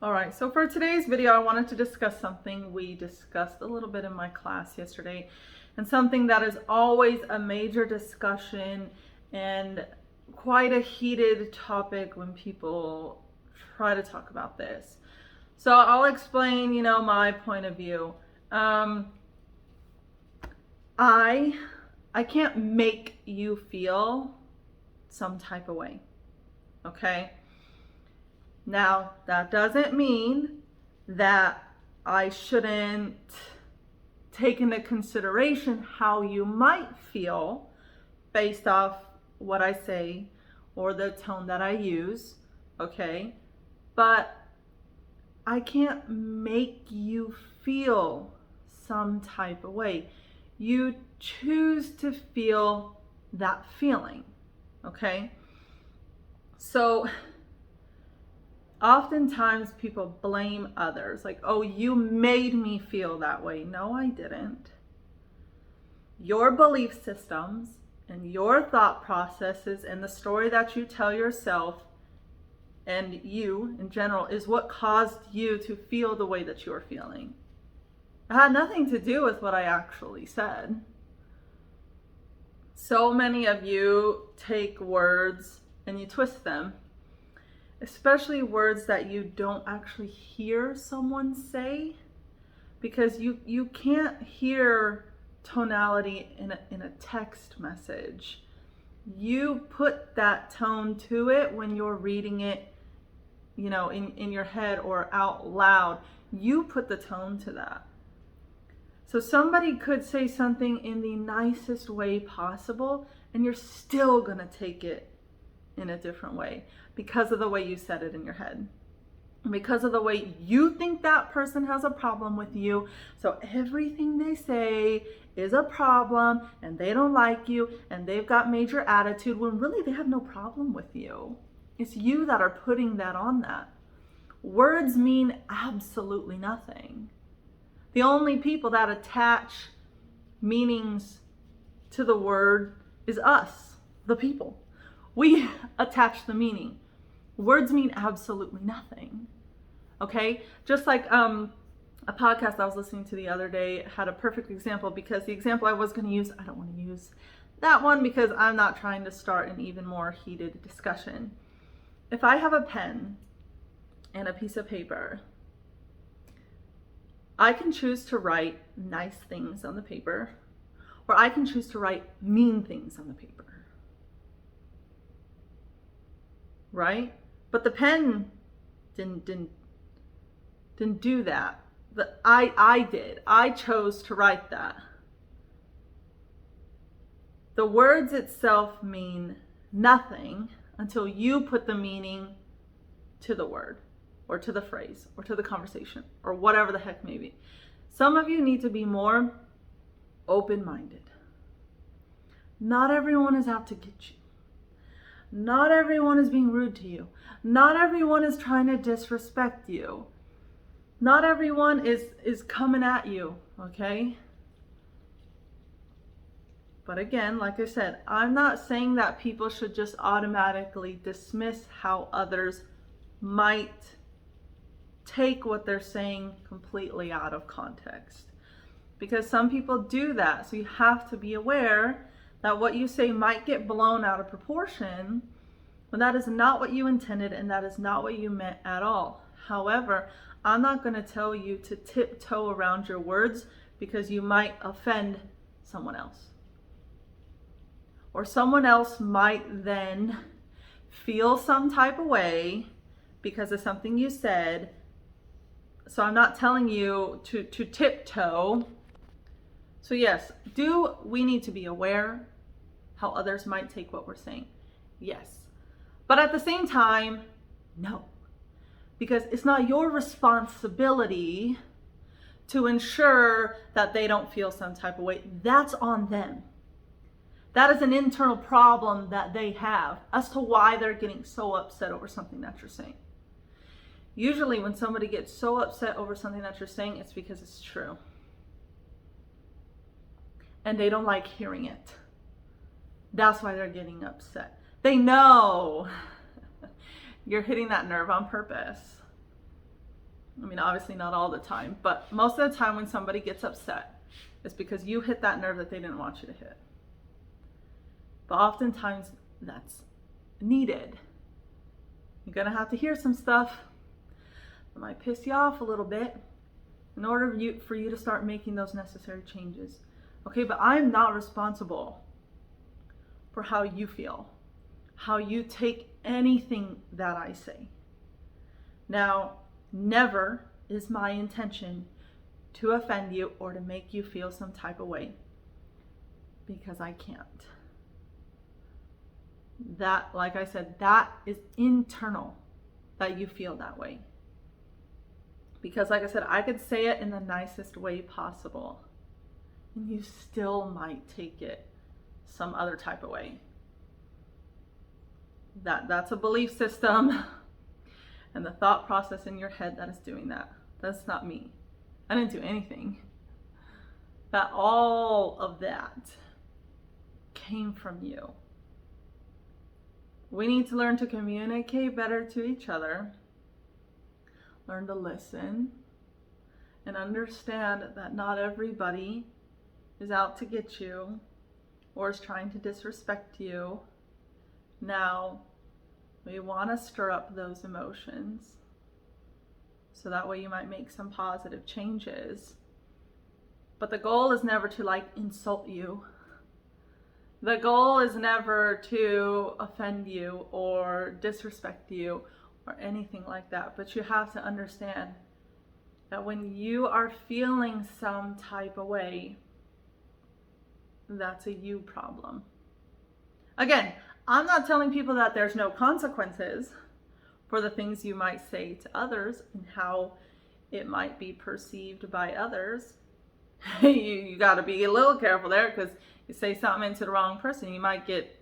All right, so for today's video, I wanted to discuss something we discussed a little bit in my class yesterday, and something that is always a major discussion and quite a heated topic when people try to talk about this. So I'll explain, my point of view. I can't make you feel some type of way, okay? Now, that doesn't mean that I shouldn't take into consideration how you might feel based off what I say or the tone that I use, okay? But I can't make you feel some type of way. You choose to feel that feeling, okay? So oftentimes people blame others, like, oh, you made me feel that way. No, I didn't. Your belief systems and your thought processes and the story that you tell yourself and you in general is what caused you to feel the way that you're feeling. It had nothing to do with what I actually said. So many of you take words and you twist them, especially words that you don't actually hear someone say, because you can't hear tonality in a text message. You put that tone to it when you're reading it, in your head or out loud. You put the tone to that. So somebody could say something in the nicest way possible, and you're still gonna take it in a different way because of the way you said it in your head, because of the way you think that person has a problem with you. So everything they say is a problem, and they don't like you, and they've got major attitude, when really they have no problem with you. It's you that are putting that on that. Words mean absolutely nothing. The only people that attach meanings to the word is us, the people. We attach the meaning. Words mean absolutely nothing. Okay? Just like a podcast I was listening to the other day had a perfect example, because the example I was going to use, I don't want to use that one because I'm not trying to start an even more heated discussion. If I have a pen and a piece of paper, I can choose to write nice things on the paper, or I can choose to write mean things on the paper. Right? But the pen didn't do that. I did. I chose to write that. The words itself mean nothing until you put the meaning to the word, or to the phrase, or to the conversation, or whatever the heck may be. Some of you need to be more open-minded. Not everyone is out to get you. Not everyone is being rude to you. Not everyone is trying to disrespect you. Not everyone is coming at you, okay? But again, like I said, I'm not saying that people should just automatically dismiss how others might take what they're saying completely out of context, because some people do that. So you have to be aware that what you say might get blown out of proportion when that is not what you intended and that is not what you meant at all. However, I'm not going to tell you to tiptoe around your words, because you might offend someone else. Or someone else might then feel some type of way because of something you said. So I'm not telling you to tiptoe. So yes, do we need to be aware how others might take what we're saying? Yes. But at the same time, no. Because it's not your responsibility to ensure that they don't feel some type of way. That's on them. That is an internal problem that they have as to why they're getting so upset over something that you're saying. Usually when somebody gets so upset over something that you're saying, it's because it's true. And they don't like hearing it. That's why they're getting upset. They know you're hitting that nerve on purpose. I mean, obviously not all the time, but most of the time when somebody gets upset, it's because you hit that nerve that they didn't want you to hit. But oftentimes that's needed. You're gonna have to hear some stuff that might piss you off a little bit in order for you to start making those necessary changes. Okay, but I'm not responsible for how you feel, how you take anything that I say. Now, never is my intention to offend you or to make you feel some type of way, because I can't. That, like I said, that is internal, that you feel that way. Because like I said, I could say it in the nicest way possible, and you still might take it some other type of way. That's a belief system and the thought process in your head that is doing that. That's not me. I didn't do anything. That all of that came from you. We need to learn to communicate better to each other, learn to listen, and understand that not everybody is out to get you or is trying to disrespect you. Now, we want to stir up those emotions so that way you might make some positive changes. But the goal is never to insult you. The goal is never to offend you or disrespect you or anything like that. But you have to understand that when you are feeling some type of way, that's a you problem. Again, I'm not telling people that there's no consequences for the things you might say to others and how it might be perceived by others. You got to be a little careful there, because you say something to the wrong person, you might get,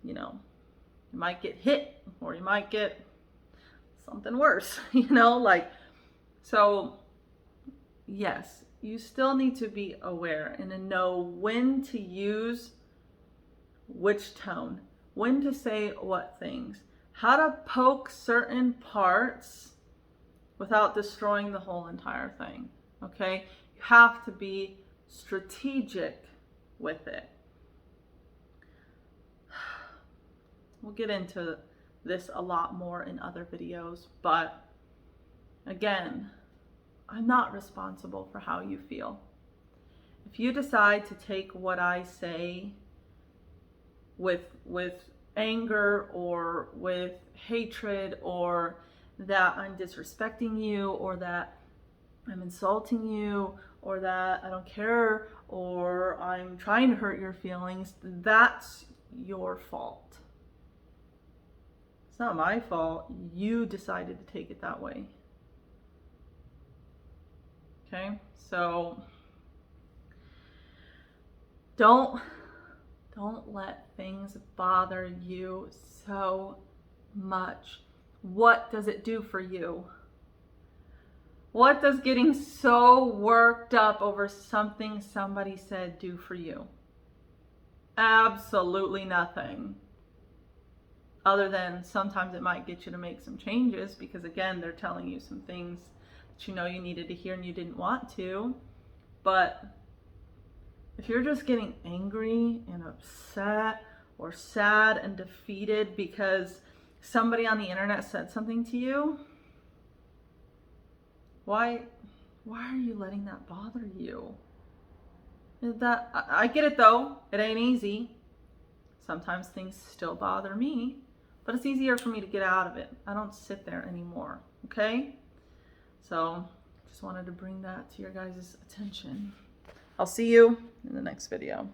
you might get hit, or you might get something worse, so yes, you still need to be aware and to know when to use which tone, when to say what things, how to poke certain parts without destroying the whole entire thing. Okay, you have to be strategic with it. We'll get into this a lot more in other videos, but again, I'm not responsible for how you feel. If you decide to take what I say with anger or with hatred, or that I'm disrespecting you, or that I'm insulting you, or that I don't care, or I'm trying to hurt your feelings, that's your fault. It's not my fault. You decided to take it that way. Okay? So don't let things bother you so much. What does it do for you? What does getting so worked up over something somebody said do for you? Absolutely nothing. Other than sometimes it might get you to make some changes, because again, they're telling you some things that you needed to hear and you didn't want to. But if you're just getting angry and upset or sad and defeated because somebody on the internet said something to you, why are you letting that bother you? I get it though, it ain't easy. Sometimes things still bother me, but it's easier for me to get out of it. I don't sit there anymore, okay? So just wanted to bring that to your guys' attention. I'll see you in the next video.